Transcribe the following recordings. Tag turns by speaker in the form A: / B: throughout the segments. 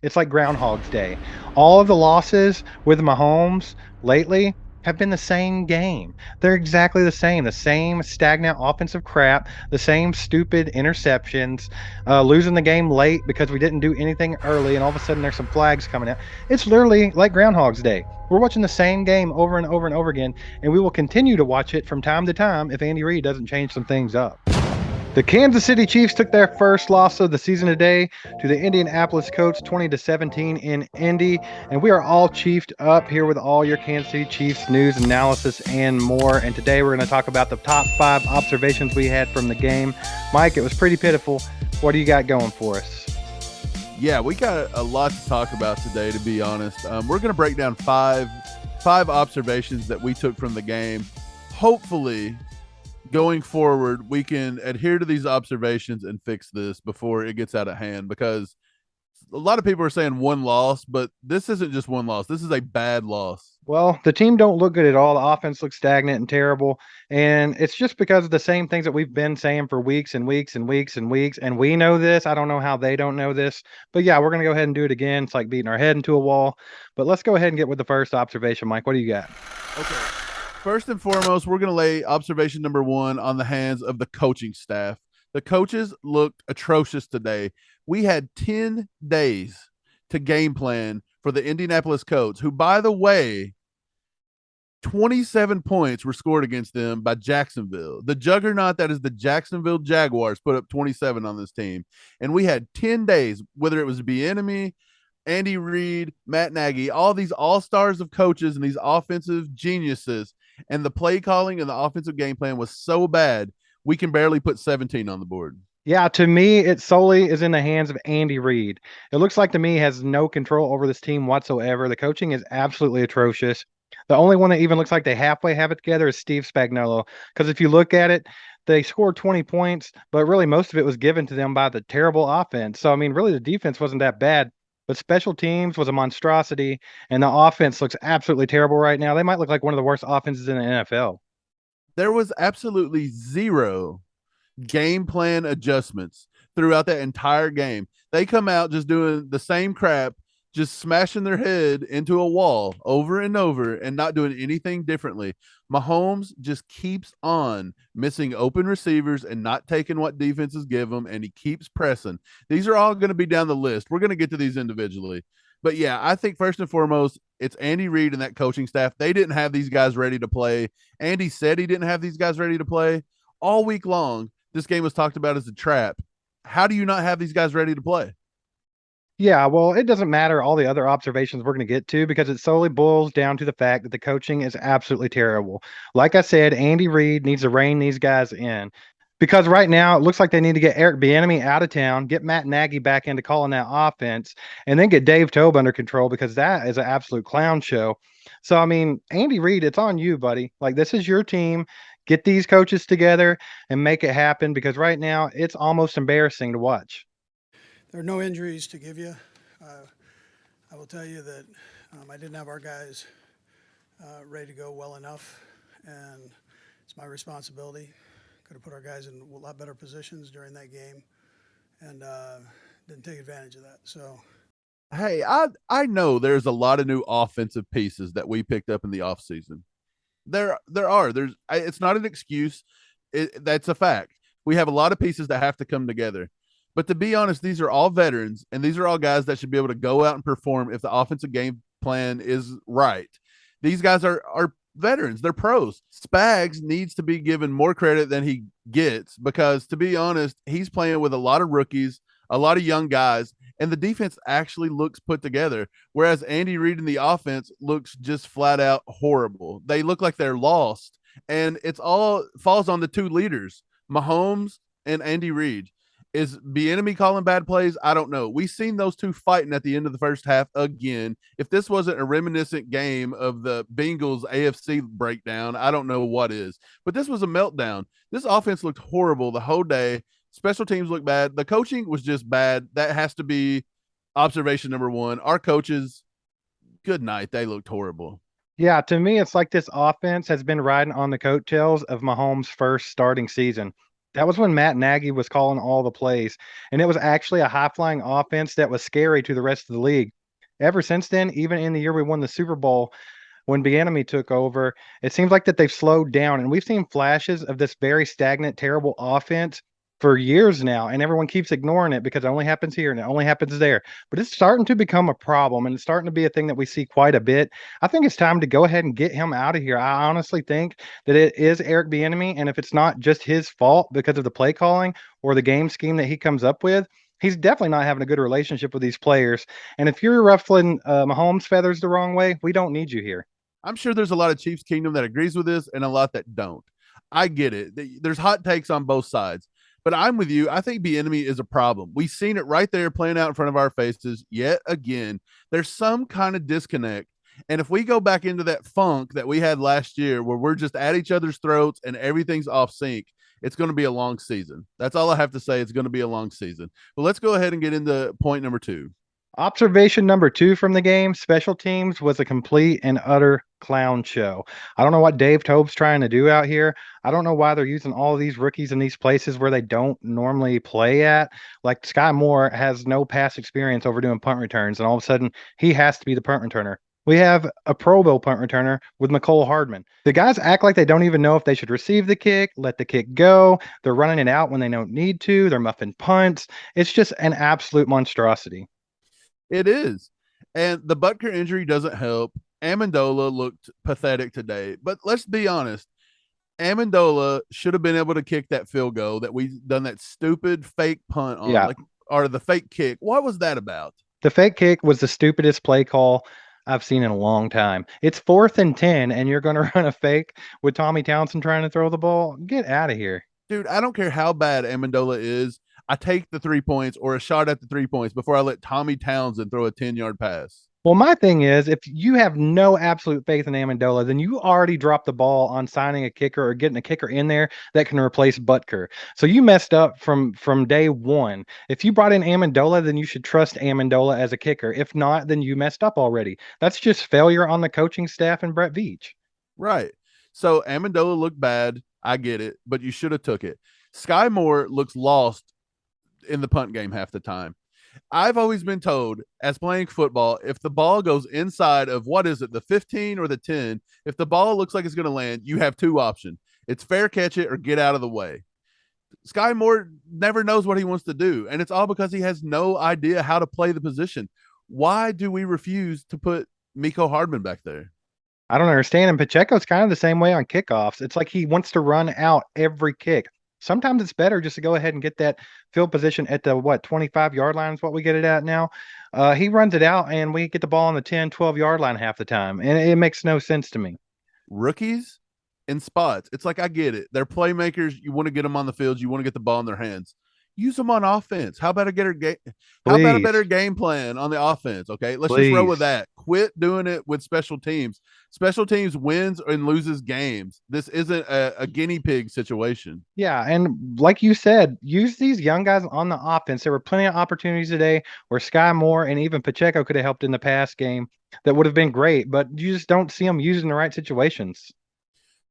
A: It's like Groundhog's Day. All of the losses with Mahomes lately have been the same game. They're exactly the same stagnant offensive crap, the same stupid interceptions, losing the game late because we didn't do anything early, and all of a sudden there's some flags coming out. It's literally like Groundhog's Day. We're watching the same game over and over and over again, and we will continue to watch it from time to time if Andy Reid doesn't change some things up. The Kansas City Chiefs took their first loss of the season today to the Indianapolis Colts 20-17 in Indy, and we are all chiefed up here with all your Kansas City Chiefs news, analysis, and more. And today we're going to talk about the top 5 observations we had from the game. Mike, it was pretty pitiful. What do you got going for us?
B: Yeah, we got a lot to talk about today, to be honest. We're going to break down five observations that we took from the game. Hopefully, going forward, we can adhere to these observations and fix this before it gets out of hand, because a lot of people are saying one loss, but this isn't just one loss. This is a bad loss.
A: Well, the team don't look good at all. The offense looks stagnant and terrible. And it's just because of the same things that we've been saying for weeks and weeks and weeks and weeks. And we know this. I don't know how they don't know this. But yeah, we're going to go ahead and do it again. It's like beating our head into a wall. But let's go ahead and get with the first observation. Mike, what do you got?
B: Okay. First and foremost, we're going to lay observation number one on the hands of the coaching staff. The coaches looked atrocious today. We had 10 days to game plan for the Indianapolis Colts, who, by the way, 27 points were scored against them by Jacksonville. The juggernaut that is the Jacksonville Jaguars put up 27 on this team. And we had 10 days, whether it was Bienemy, Andy Reid, Matt Nagy, all these all-stars of coaches and these offensive geniuses, and the play calling and the offensive game plan was so bad, we can barely put 17 on the board.
A: Yeah, to me, it solely is in the hands of Andy Reid. It looks like to me he has no control over this team whatsoever. The coaching is absolutely atrocious. The only one that even looks like they halfway have it together is Steve Spagnuolo. Because if you look at it, they scored 20 points, but really most of it was given to them by the terrible offense. So, I mean, really the defense wasn't that bad, but special teams was a monstrosity, and the offense looks absolutely terrible right now. They might look like one of the worst offenses in the NFL.
B: There was absolutely zero game plan adjustments throughout that entire game. They come out just doing the same crap, just smashing their head into a wall over and over and not doing anything differently. Mahomes just keeps on missing open receivers and not taking what defenses give him, and he keeps pressing. These are all going to be down the list. We're going to get to these individually. But yeah, I think first and foremost, it's Andy Reid and that coaching staff. They didn't have these guys ready to play. Andy said he didn't have these guys ready to play all week long. This game was talked about as a trap. How do you not have these guys ready to play?
A: Yeah, well, it doesn't matter all the other observations we're going to get to because it solely boils down to the fact that the coaching is absolutely terrible. Like I said, Andy Reid needs to rein these guys in because right now it looks like they need to get Eric Bienemy out of town, get Matt Nagy back into calling that offense, and then get Dave Tobe under control because that is an absolute clown show. So, I mean, Andy Reid, it's on you, buddy. Like, this is your team. Get these coaches together and make it happen because right now it's almost embarrassing to watch.
C: There are no injuries to give you. I will tell you that I didn't have our guys ready to go well enough, and it's my responsibility. Could have put our guys in a lot better positions during that game, and didn't take advantage of that. So,
B: Hey, I know there's a lot of new offensive pieces that we picked up in the offseason. There are. It's not an excuse. That's a fact. We have a lot of pieces that have to come together. But to be honest, these are all veterans, and these are all guys that should be able to go out and perform if the offensive game plan is right. These guys are veterans. They're pros. Spags needs to be given more credit than he gets because, to be honest, he's playing with a lot of rookies, a lot of young guys, and the defense actually looks put together. Whereas Andy Reid in the offense looks just flat out horrible. They look like they're lost, and it's all falls on the two leaders, Mahomes and Andy Reid. Is Bienemy calling bad plays? I don't know. We've seen those two fighting at the end of the first half again. If this wasn't a reminiscent game of the Bengals AFC breakdown, I don't know what is. But this was a meltdown. This offense looked horrible the whole day. Special teams looked bad. The coaching was just bad. That has to be observation number one. Our coaches, good night. They looked horrible.
A: Yeah, to me, it's like this offense has been riding on the coattails of Mahomes' first starting season. That was when Matt Nagy was calling all the plays, and it was actually a high flying offense that was scary to the rest of the league. Ever since then, even in the year we won the Super Bowl, when Bienemy took over, it seems like that they've slowed down, and we've seen flashes of this very stagnant, terrible offense for years now, and everyone keeps ignoring it because it only happens here and it only happens there. But it's starting to become a problem, and it's starting to be a thing that we see quite a bit. I think it's time to go ahead and get him out of here. I honestly think that it is Eric Bieniemy, and if it's not just his fault because of the play calling or the game scheme that he comes up with, he's definitely not having a good relationship with these players. And if you're ruffling Mahomes' feathers the wrong way, we don't need you here.
B: I'm sure there's a lot of Chiefs Kingdom that agrees with this and a lot that don't. I get it. There's hot takes on both sides, but I'm with you. I think Bienemy is a problem. We've seen it right there playing out in front of our faces yet again. There's some kind of disconnect. And if we go back into that funk that we had last year where we're just at each other's throats and everything's off sync, it's going to be a long season. That's all I have to say. It's going to be a long season. But let's go ahead and get into point number 2.
A: Observation number 2 from the game, special teams was a complete and utter clown show. I don't know what Dave Tobe's trying to do out here. I don't know why they're using all of these rookies in these places where they don't normally play at. Like Sky Moore has no past experience over doing punt returns, and all of a sudden he has to be the punt returner. We have a Pro Bowl punt returner with McCole Hardman. The guys act like they don't even know if they should receive the kick, let the kick go. They're running it out when they don't need to. They're muffing punts. It's just an absolute monstrosity.
B: It is. And the Butker injury doesn't help. Amendola looked pathetic today. But let's be honest. Amendola should have been able to kick that field goal that we done that stupid fake punt on,
A: Yeah.
B: like, or the fake kick. What was that about?
A: The fake kick was the stupidest play call I've seen in a long time. It's 4th and 10, and you're going to run a fake with Tommy Townsend trying to throw the ball. Get out of here.
B: Dude, I don't care how bad Amendola is. I take the 3 points or a shot at the 3 points before I let Tommy Townsend throw a 10-yard pass.
A: Well, my thing is, if you have no absolute faith in Amendola, then you already dropped the ball on signing a kicker or getting a kicker in there that can replace Butker. So you messed up from day one. If you brought in Amendola, then you should trust Amendola as a kicker. If not, then you messed up already. That's just failure on the coaching staff and Brett Veach.
B: Right. So Amendola looked bad. I get it, but you should have took it. Sky Moore looks lost in the punt game half the time. I've always been told, as playing football, if the ball goes inside of what is it, the 15 or the 10, if the ball looks like it's going to land, you have two options. It's fair catch it or get out of the way. Sky Moore never knows what he wants to do, and it's all because he has no idea how to play the position. Why do we refuse to put Miko Hardman back there?
A: I don't understand. And Pacheco's kind of the same way on kickoffs. It's like he wants to run out every kick. Sometimes it's better just to go ahead and get that field position at the 25-yard line is what we get it at now. He runs it out and we get the ball on the 10, 12-yard line half the time. And it makes no sense to me.
B: Rookies in spots. It's like, I get it. They're playmakers. You want to get them on the field. You want to get the ball in their hands. Use them on offense. How about how about a better game plan on the offense? Okay, let's just roll with that. Quit doing it with special teams. Special teams wins and loses games. This isn't a guinea pig situation.
A: Yeah, and like you said, use these young guys on the offense. There were plenty of opportunities today where Sky Moore and even Pacheco could have helped in the pass game. That would have been great, but you just don't see them using the right situations.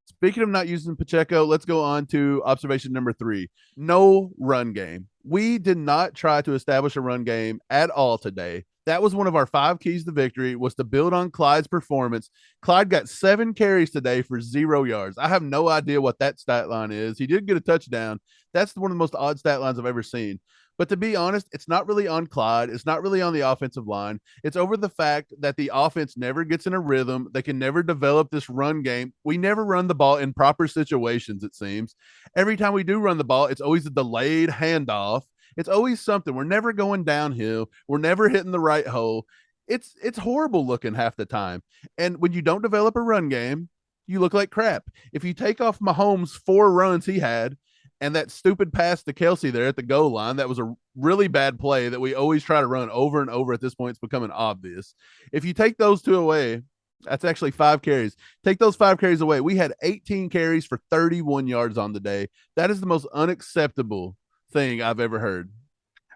B: Speaking of not using Pacheco, let's go on to observation number 3. No run game. We did not try to establish a run game at all today. That was one of our 5 keys to victory, was to build on Clyde's performance. Clyde got 7 carries today for 0 yards. I have no idea what that stat line is. He did get a touchdown. That's one of the most odd stat lines I've ever seen. But to be honest, it's not really on Clyde. It's not really on the offensive line. It's over the fact that the offense never gets in a rhythm. They can never develop this run game. We never run the ball in proper situations, it seems. Every time we do run the ball, it's always a delayed handoff. It's always something. We're never going downhill. We're never hitting the right hole. It's horrible looking half the time. And when you don't develop a run game, you look like crap. If you take off Mahomes' 4 runs he had, and that stupid pass to Kelsey there at the goal line, that was a really bad play that we always try to run over and over. At this point, it's becoming obvious. If you take those 2 away, that's actually 5 carries. Take those 5 carries away. We had 18 carries for 31 yards on the day. That is the most unacceptable thing I've ever heard.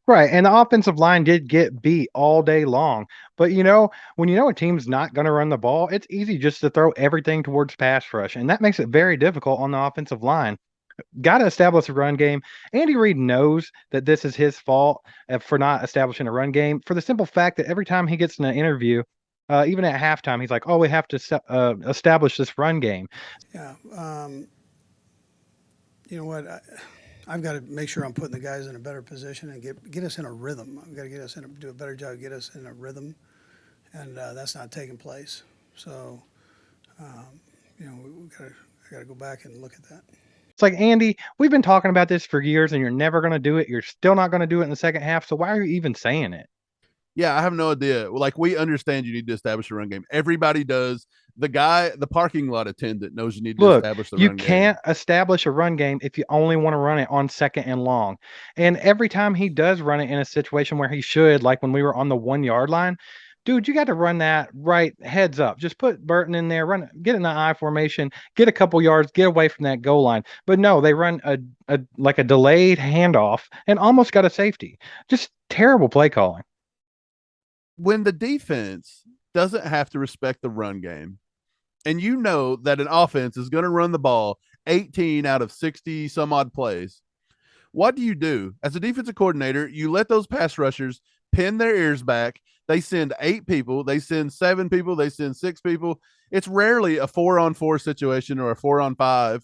A: Right. And the offensive line did get beat all day long. But, when a team's not going to run the ball, it's easy just to throw everything towards pass rush. And that makes it very difficult on the offensive line. Got to establish a run game. Andy Reid knows that this is his fault for not establishing a run game for the simple fact that every time he gets in an interview, even at halftime, he's like, "Oh, we have to establish this run game."
C: Yeah. You know what? I've got to make sure I'm putting the guys in a better position and get us in a rhythm. I've got to get us do a better job, get us in a rhythm, and that's not taking place. So, I got to go back and look at that.
A: It's like, Andy, we've been talking about this for years, and you're never going to do it. You're still not going to do it in the second half. So why are you even saying it?
B: Yeah, I have no idea. Like, we understand you need to establish a run game. Everybody does. The parking lot attendant knows you need to
A: Look,
B: establish the
A: you
B: run game.
A: can't establish a run game if you only want to run it on second and long. And every time he does run it in a situation where he should, like when we were on the 1 yard line, dude, you got to run that right heads up. Just put Burton in there, run, get in the I formation, get a couple yards, get away from that goal line. But no, they run a like a delayed handoff and almost got a safety. Just terrible play calling.
B: When the defense doesn't have to respect the run game, and you know that an offense is going to run the ball 18 out of 60 some odd plays, what do you do? As a defensive coordinator, you let those pass rushers pin their ears back. They send 8 people, they send 7 people, they send 6 people. It's rarely a 4-on-4 situation or a 4-on-5,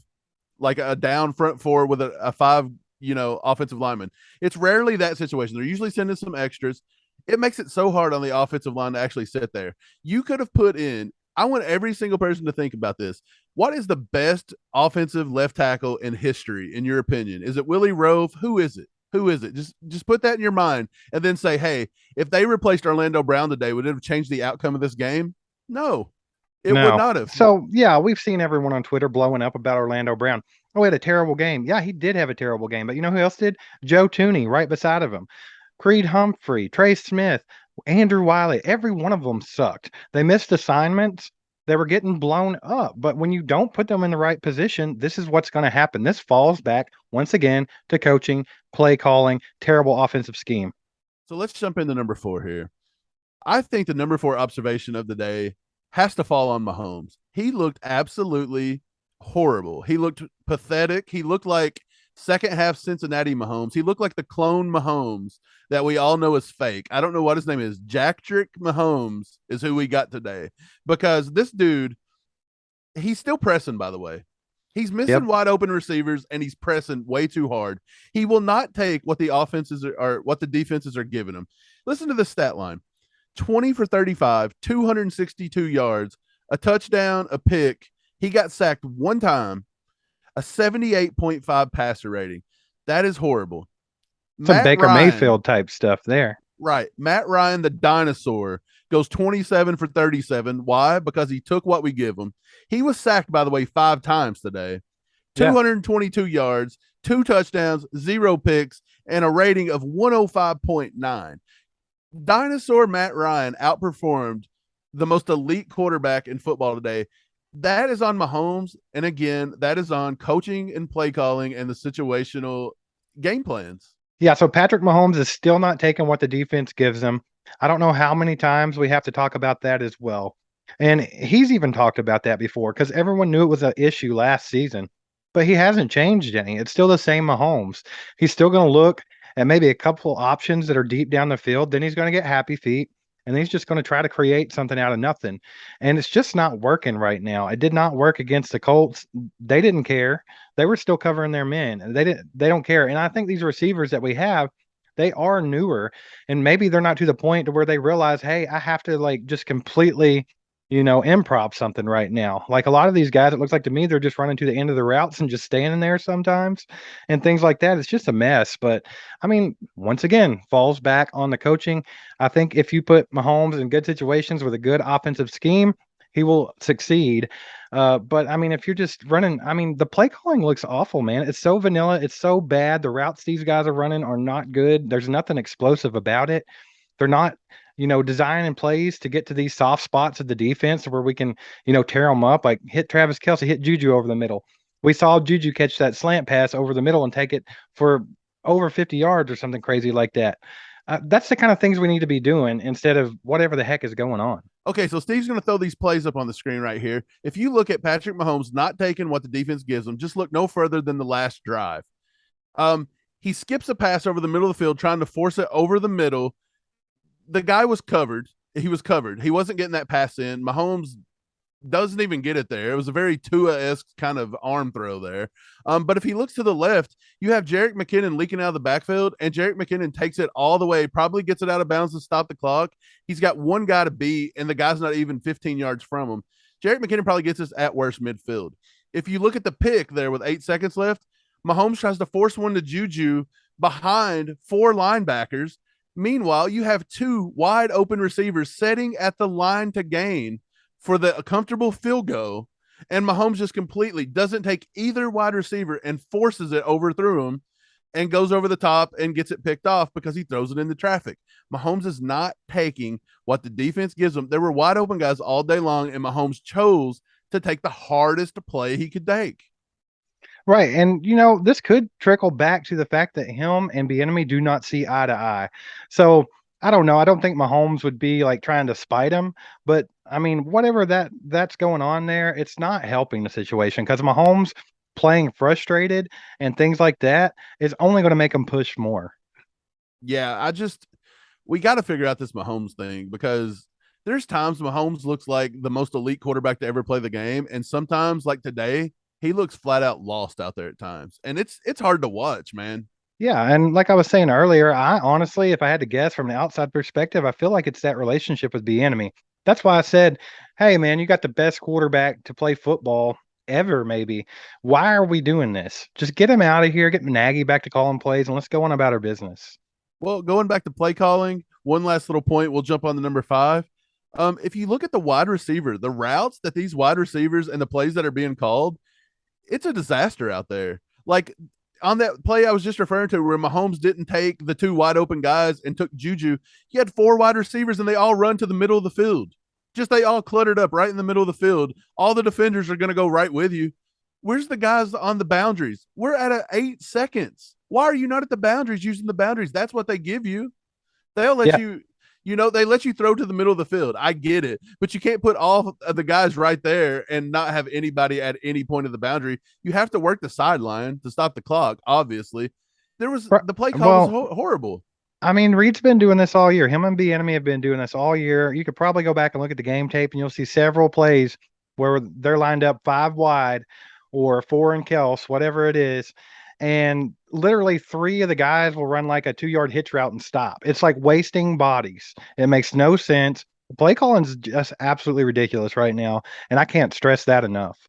B: like a down front 4 with a 5, offensive lineman. It's rarely that situation. They're usually sending some extras. It makes it so hard on the offensive line to actually sit there. You could have put in, I want every single person to think about this. What is the best offensive left tackle in history, in your opinion? Is it Willie Rove? Who is it? Who is it? Just put that in your mind and then say, hey, if they replaced Orlando Brown today, would it have changed the outcome of this game? No, it would
A: No.
B: not have.
A: So yeah, we've seen everyone on Twitter blowing up about Orlando Brown. Oh, he had a terrible game. Yeah, he did have a terrible game. But you know who else did? Joe Tooney right beside of him. Creed Humphrey, Trey Smith, Andrew Wiley, every one of them sucked. They missed assignments. They were getting blown up. But when you don't put them in the right position, this is what's going to happen. This falls back once again to coaching, play calling, terrible offensive scheme.
B: So let's jump into number 4 here. I think the number 4 observation of the day has to fall on Mahomes. He looked absolutely horrible. He looked pathetic. He looked like second half Cincinnati Mahomes. He looked like the clone Mahomes that we all know is fake. I don't know what his name is. Jacktrick Mahomes is who we got today, because this dude, he's still pressing, by the way. He's missing
A: Yep.
B: wide open receivers and he's pressing way too hard. He will not take what the offenses are what the defenses are giving him. Listen to the stat line: 20 for 35, 262 yards, a touchdown, a pick. He got sacked one time, a 78.5 passer rating. That is horrible.
A: Some
B: Matt
A: Baker
B: Ryan,
A: Mayfield type stuff there.
B: right. Matt Ryan, the dinosaur, goes 27 for 37. Why? Because he took what we give him. He was sacked, by the way, 5 times today.
A: Yeah.
B: 222 yards, 2 touchdowns, 0 picks, and a rating of 105.9. Dinosaur Matt Ryan outperformed the most elite quarterback in football today. That is on Mahomes. And again, that is on coaching and play calling and the situational game plans.
A: Yeah, so Patrick Mahomes is still not taking what the defense gives him. I don't know how many times we have to talk about that as well. And he's even talked about that before because everyone knew it was an issue last season, but he hasn't changed any. It's still the same Mahomes. He's still going to look at maybe a couple options that are deep down the field. Then he's going to get happy feet and he's just going to try to create something out of nothing. And it's just not working right now. It did not work against the Colts. They didn't care. They were still covering their men. They don't care. And I think these receivers that we have, they are newer and maybe they're not to the point to where they realize, hey, I have to like just completely, improv something right now. Like a lot of these guys, it looks like to me they're just running to the end of the routes and just standing there sometimes and things like that. It's just a mess. But I mean, once again, falls back on the coaching. I think if you put Mahomes in good situations with a good offensive scheme, he will succeed. But I mean, if you're just running, I mean, the play calling looks awful, man. It's so vanilla. It's so bad. The routes these guys are running are not good. There's nothing explosive about it. They're not, designing plays to get to these soft spots of the defense where we can, tear them up. Like hit Travis Kelce, hit Juju over the middle. We saw Juju catch that slant pass over the middle and take it for over 50 yards or something crazy like that. That's the kind of things we need to be doing instead of whatever the heck is going on.
B: Okay, so Steve's going to throw these plays up on the screen right here. If you look at Patrick Mahomes not taking what the defense gives him, just look no further than the last drive. He skips a pass over the middle of the field, trying to force it over the middle. The guy was covered. He was covered. He wasn't getting that pass in. Mahomes doesn't even get it there. It was a very Tua-esque kind of arm throw there. But if he looks to the left, you have Jerick McKinnon leaking out of the backfield, and Jerick McKinnon takes it all the way, probably gets it out of bounds to stop the clock. He's got one guy to beat, and the guy's not even 15 yards from him. Jerick McKinnon probably gets us at worst midfield. If you look at the pick there with 8 seconds left, Mahomes tries to force one to Juju behind 4 linebackers. Meanwhile, you have 2 wide open receivers setting at the line to gain for a comfortable field goal, and Mahomes just completely doesn't take either wide receiver and forces it over through him and goes over the top and gets it picked off because he throws it into traffic. Mahomes is not taking what the defense gives him. There were wide open guys all day long, and Mahomes chose to take the hardest play he could take.
A: Right. And, this could trickle back to the fact that him and Bienemy do not see eye to eye. So I don't know. I don't think Mahomes would be like trying to spite him. But I mean, whatever that's going on there, it's not helping the situation because Mahomes playing frustrated and things like that is only going to make him push more.
B: Yeah, we got to figure out this Mahomes thing because there's times Mahomes looks like the most elite quarterback to ever play the game. And sometimes, like today, he looks flat out lost out there at times. And it's hard to watch, man.
A: Yeah, and like I was saying earlier, I honestly, if I had to guess from the outside perspective, I feel like it's that relationship with Bienemy. That's why I said, "Hey, man, you got the best quarterback to play football ever, maybe. Why are we doing this? Just get him out of here, get Nagy back to calling plays, and let's go on about our business."
B: Well, going back to play calling, one last little point. We'll jump on the number 5. If you look at the wide receiver, the routes that these wide receivers and the plays that are being called, it's a disaster out there. Like on that play I was just referring to where Mahomes didn't take the 2 wide open guys and took Juju, he had 4 wide receivers and they all run to the middle of the field. Just they all cluttered up right in the middle of the field. All the defenders are going to go right with you. Where's the guys on the boundaries? We're at 8 seconds. Why are you not at the boundaries using the boundaries? That's what they give you. They'll let you, they let you throw to the middle of the field. I get it, but you can't put all of the guys right there and not have anybody at any point of the boundary. You have to work the sideline to stop the clock. Obviously, the play call was horrible.
A: I mean, Reed's been doing this all year. Him and Bienemy have been doing this all year. You could probably go back and look at the game tape, and you'll see several plays where they're lined up 5 wide or 4 in Kels, whatever it is. And literally 3 of the guys will run like a 2-yard hitch route and stop. It's like wasting bodies. It makes no sense. Play calling's just absolutely ridiculous right now, and I can't stress that enough.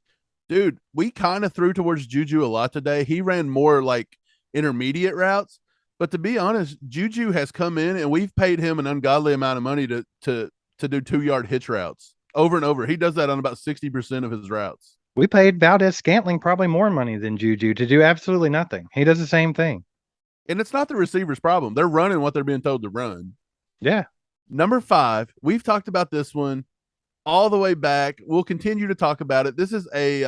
B: Dude, we kind of threw towards Juju a lot today. He ran more like intermediate routes, but to be honest, Juju has come in and we've paid him an ungodly amount of money to do 2-yard hitch routes over and over. He does that on about 60% of his routes.
A: We paid Valdez-Scantling probably more money than Juju to do absolutely nothing. He does the same thing.
B: And it's not the receiver's problem. They're running what they're being told to run.
A: Yeah.
B: Number 5, we've talked about this one all the way back. We'll continue to talk about it. This is a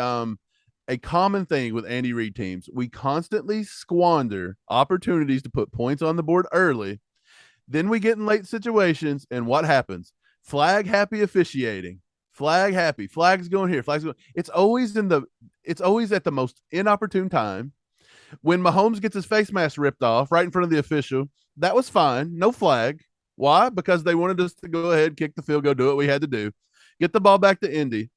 B: common thing with Andy Reid teams. We constantly squander opportunities to put points on the board early. Then we get in late situations, and what happens? Flag happy officiating. Flag happy. Flag's going here. Flag's going. It's always at the most inopportune time. When Mahomes gets his face mask ripped off right in front of the official, that was fine. No flag. Why? Because they wanted us to go ahead, kick the field goal, do what we had to do. Get the ball back to Indy.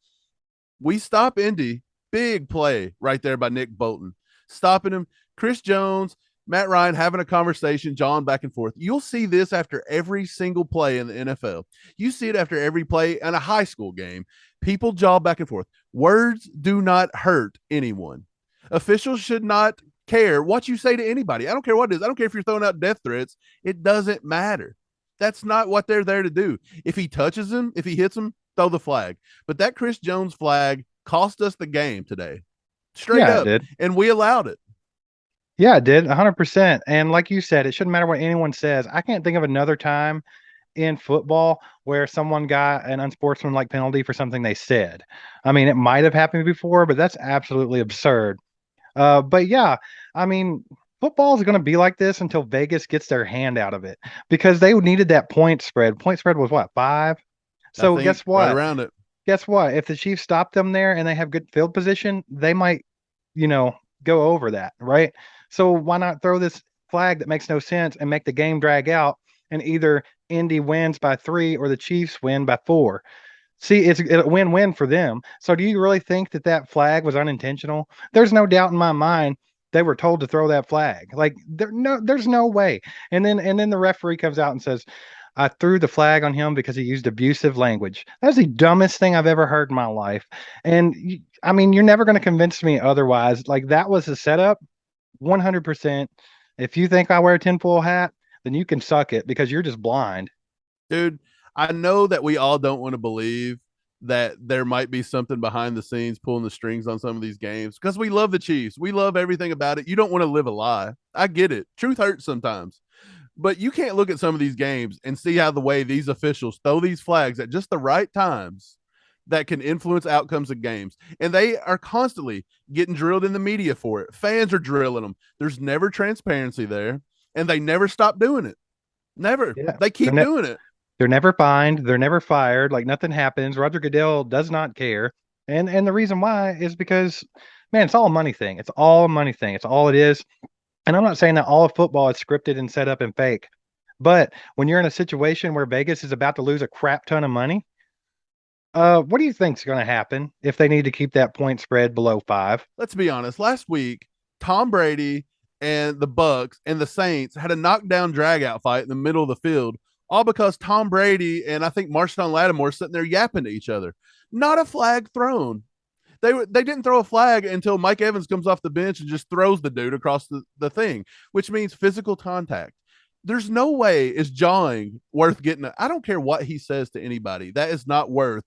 B: We stop Indy. Big play right there by Nick Bolton. Stopping him. Chris Jones, Matt Ryan having a conversation, jawing back and forth. You'll see this after every single play in the NFL. You see it after every play in a high school game. People jaw back and forth. Words do not hurt anyone. Officials should not care what you say to anybody. I don't care what it is. I don't care if you're throwing out death threats. It doesn't matter. That's not what they're there to do. If he touches him, if he hits him, throw the flag. But that Chris Jones flag cost us the game today. Straight up.
A: It did.
B: And we allowed it.
A: Yeah, it did. 100%. And like you said, it shouldn't matter what anyone says. I can't think of another time in football where someone got an unsportsmanlike penalty for something they said. I mean, it might have happened before, but that's absolutely absurd. But yeah, I mean, Football is going to be like this until Vegas gets their hand out of it because they needed that point spread. Point spread was what, 5?
B: I
A: So
B: think
A: guess
B: right
A: what?
B: around it.
A: Guess what? If the Chiefs stop them there and they have good field position, they might, you know, go over that, right? So why not throw this flag that makes no sense and make the game drag out and either Indy wins by 3 or the Chiefs win by 4? See, it's a win-win for them. So do you really think that that flag was unintentional? There's no doubt in my mind they were told to throw that flag. Like there's no way. And then the referee comes out and says, I threw the flag on him because he used abusive language. That's the dumbest thing I've ever heard in my life. And I mean, you're never going to convince me otherwise. Like that was a setup, 100%. If you think I wear a tinfoil hat, then you can suck it because you're just blind.
B: Dude, I know that we all don't want to believe that there might be something behind the scenes pulling the strings on some of these games because we love the Chiefs. We love everything about it. You don't want to live a lie. I get it. Truth hurts sometimes. But you can't look at some of these games and see how the way these officials throw these flags at just the right times that can influence outcomes of games. And they are constantly getting drilled in the media for it. Fans are drilling them. There's never transparency there, and they never stop doing it. Never.
A: Yeah.
B: They keep doing it.
A: They're never fined. They're never fired. Like nothing happens. Roger Goodell does not care. And the reason why is because, man, it's all a money thing. It's all a money thing. It's all it is. And I'm not saying that all of football is scripted and set up and fake. But when you're in a situation where Vegas is about to lose a crap ton of money, what do you think's going to happen if they need to keep that point spread below 5?
B: Let's be honest. Last week, Tom Brady and the Bucks and the Saints had a knockdown dragout fight in the middle of the field, all because Tom Brady and I think Marshawn Lattimore sitting there yapping to each other. Not a flag thrown. They didn't throw a flag until Mike Evans comes off the bench and just throws the dude across the thing, which means physical contact. There's no way is jawing worth getting. I don't care what he says to anybody. That is not worth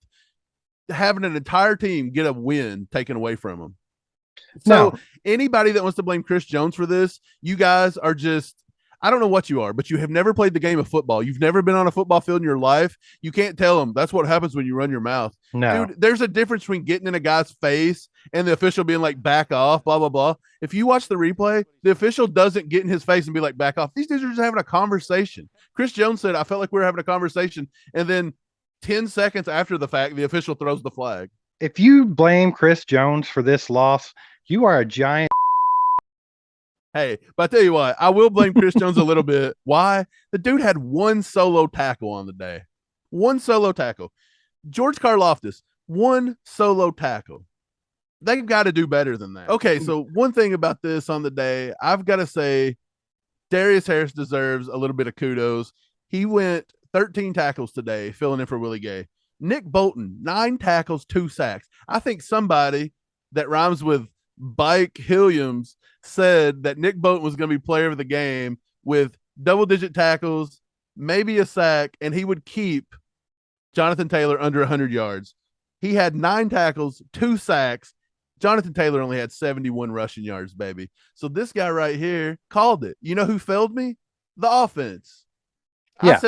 B: having an entire team get a win taken away from them. So
A: No.
B: anybody that wants to blame Chris Jones for this, you guys are just, I don't know what you are, but you have never played the game of football. You've never been on a football field in your life. You can't tell them that's what happens when you run your mouth.
A: No.
B: Dude, there's a difference between getting in a guy's face and the official being like, back off, blah, blah, blah. If you watch the replay, the official doesn't get in his face and be like, back off. These dudes are just having a conversation. Chris Jones said, I felt like we were having a conversation. And then 10 seconds after the fact, the official throws the flag.
A: If you blame Chris Jones for this loss, you are a giant.
B: Hey, but I tell you what, I will blame Chris Jones a little bit. Why? The dude had one solo tackle on the day. One solo tackle. George Karlaftis, one solo tackle. They've got to do better than that. Okay, so one thing about this on the day, I've got to say Darius Harris deserves a little bit of kudos. He went 13 tackles today, filling in for Willie Gay. Nick Bolton, 9 tackles, 2 sacks. I think somebody that rhymes with Bike Hilliams said that Nick Bolton was going to be player of the game with double-digit tackles, maybe a sack, and he would keep Jonathan Taylor under 100 yards. He had 9 tackles, 2 sacks. Jonathan Taylor only had 71 rushing yards, baby. So this guy right here called it. You know who failed me? The offense.
A: Yeah.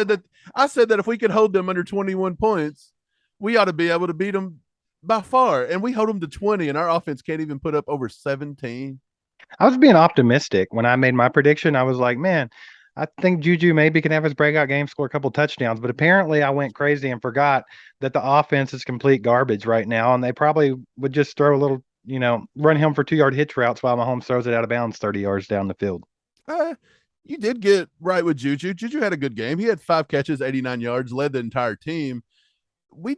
B: I said that if we could hold them under 21 points, we ought to be able to beat them by far. And we hold them to 20, and our offense can't even put up over 17.
A: I was being optimistic when I made my prediction. I was like, man, I think Juju maybe can have his breakout game, score a couple touchdowns. But apparently I went crazy and forgot that the offense is complete garbage right now. And they probably would just throw a little, run him for 2-yard hitch routes while Mahomes throws it out of bounds 30 yards down the field.
B: You did get right with Juju. Juju had a good game. He had 5 catches, 89 yards, led the entire team. We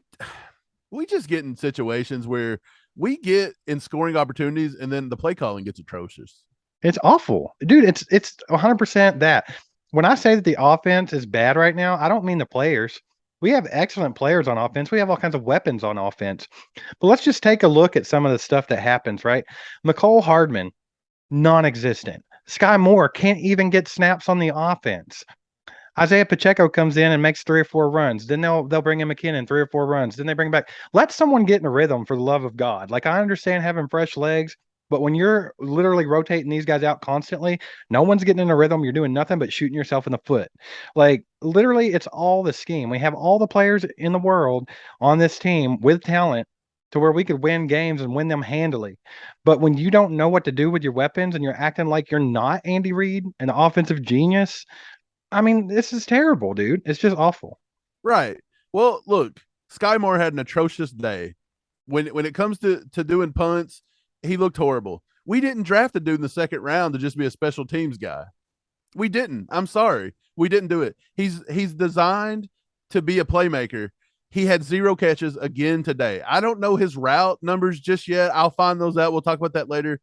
B: just get in situations where we get in scoring opportunities and then the play calling gets atrocious.
A: It's awful. Dude, it's 100% that. When I say that the offense is bad right now, I don't mean the players. We have excellent players on offense. We have all kinds of weapons on offense. But let's just take a look at some of the stuff that happens, right? McCole Hardman, non-existent. Sky Moore can't even get snaps on the offense. Isaiah Pacheco comes in and makes 3 or 4 runs. Then they'll bring in McKinnon, 3 or 4 runs. Then they bring back. Let someone get in a rhythm for the love of God. Like, I understand having fresh legs, but when you're literally rotating these guys out constantly, no one's getting in a rhythm. You're doing nothing but shooting yourself in the foot. Like, literally, it's all the scheme. We have all the players in the world on this team with talent, to where we could win games and win them handily. But when you don't know what to do with your weapons and you're acting like you're not Andy Reid, an offensive genius, I mean, this is terrible, dude. It's just awful.
B: Right. Well, look, Sky Moore had an atrocious day. When it comes to doing punts, he looked horrible. We didn't draft a dude in the second round to just be a special teams guy. We didn't. I'm sorry. We didn't do it. He's designed to be a playmaker. He had 0 catches again today. I don't know his route numbers just yet. I'll find those out. We'll talk about that later.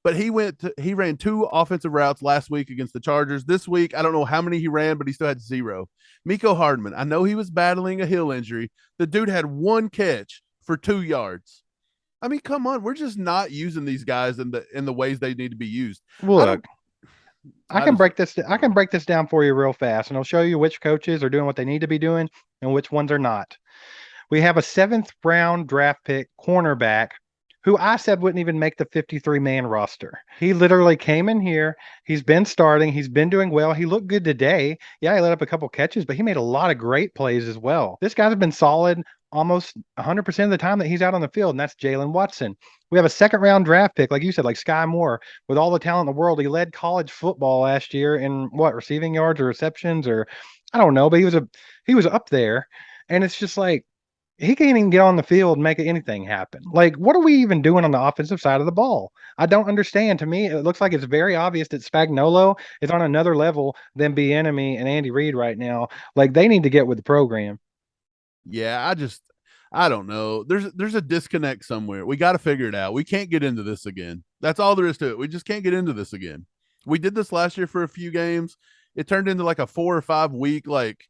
B: But he ran 2 offensive routes last week against the Chargers. This week, I don't know how many he ran, but he still had 0. Miko Hardman, I know he was battling a heel injury. The dude had 1 catch for 2 yards. I mean, come on, we're just not using these guys in the ways they need to be used.
A: Look, I can break this down for you real fast, and I'll show you which coaches are doing what they need to be doing and which ones are not. We have a 7th round draft pick cornerback who I said wouldn't even make the 53-man roster. He literally came in here. He's been starting. He's been doing well. He looked good today. Yeah, he let up a couple catches, but he made a lot of great plays as well. This guy's been solid almost 100% of the time that he's out on the field, and that's Jalen Watson. We have a 2nd round draft pick, like you said, like Sky Moore, with all the talent in the world. He led college football last year in receiving yards or receptions, or I don't know, but he was up there. And it's just like, he can't even get on the field and make anything happen. Like, what are we even doing on the offensive side of the ball? I don't understand. To me, it looks like it's very obvious that Spagnuolo is on another level than Bienemy and Andy Reid right now. Like, they need to get with the program.
B: Yeah, I don't know. There's a disconnect somewhere. We got to figure it out. We can't get into this again. That's all there is to it. We just can't get into this again. We did this last year for a few games. It turned into like a 4 or 5 week, like,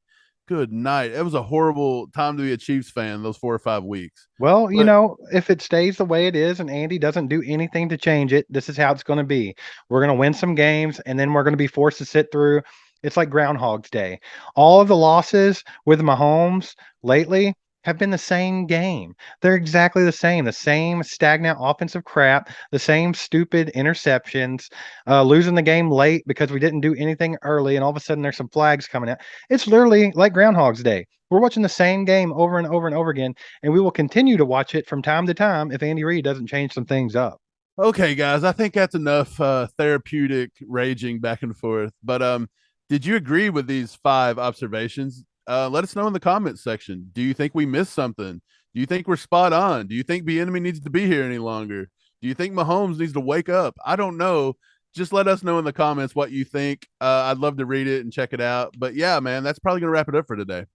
B: good night. It was a horrible time to be a Chiefs fan, those 4 or 5 weeks.
A: Well, you know, if it stays the way it is and Andy doesn't do anything to change it, this is how it's going to be. We're going to win some games, and then we're going to be forced to sit through. It's like Groundhog's Day. All of the losses with Mahomes lately have been the same game. They're exactly the same stagnant offensive crap, the same stupid interceptions, losing the game late because we didn't do anything early, and all of a sudden there's some flags coming out. It's literally like Groundhog's Day. We're watching the same game over and over and over again, and we will continue to watch it from time to time if Andy Reid doesn't change some things up.
B: Okay, guys, I think that's enough therapeutic raging back and forth. But did you agree with these 5 observations? Let us know in the comments section. Do you think we missed something? Do you think we're spot on? Do you think Bienemy needs to be here any longer? Do you think Mahomes needs to wake up? I don't know. Just let us know in the comments what you think. I'd love to read it and check it out. But yeah, man, that's probably going to wrap it up for today.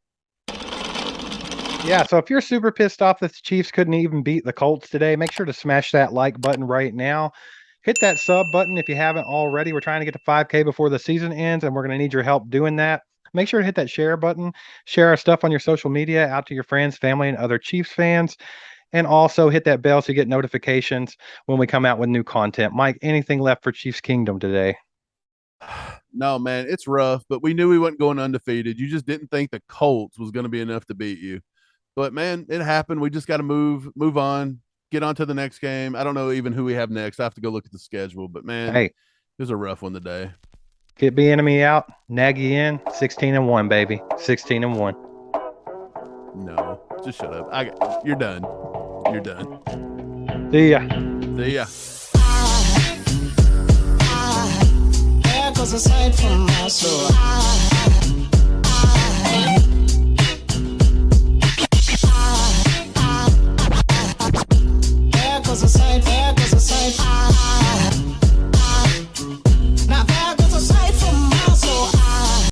A: Yeah, so if you're super pissed off that the Chiefs couldn't even beat the Colts today, make sure to smash that like button right now. Hit that sub button if you haven't already. We're trying to get to 5K before the season ends, and we're going to need your help doing that. Make sure to hit that share button. Share our stuff on your social media out to your friends, family, and other Chiefs fans. And also hit that bell so you get notifications when we come out with new content. Mike, anything left for Chiefs Kingdom today?
B: No, man, it's rough, but we knew we wasn't going undefeated. You just didn't think the Colts was going to be enough to beat you. But, man, it happened. We just got to move on, get on to the next game. I don't know even who we have next. I have to go look at the schedule. But, man,
A: hey,
B: it was a rough one today.
A: Get Bienemy out, Nagy in, 16-1, baby. 16-1.
B: No, just shut up. You're done. You're done.
A: See ya.
B: See ya.
D: There goes a sight from my soul.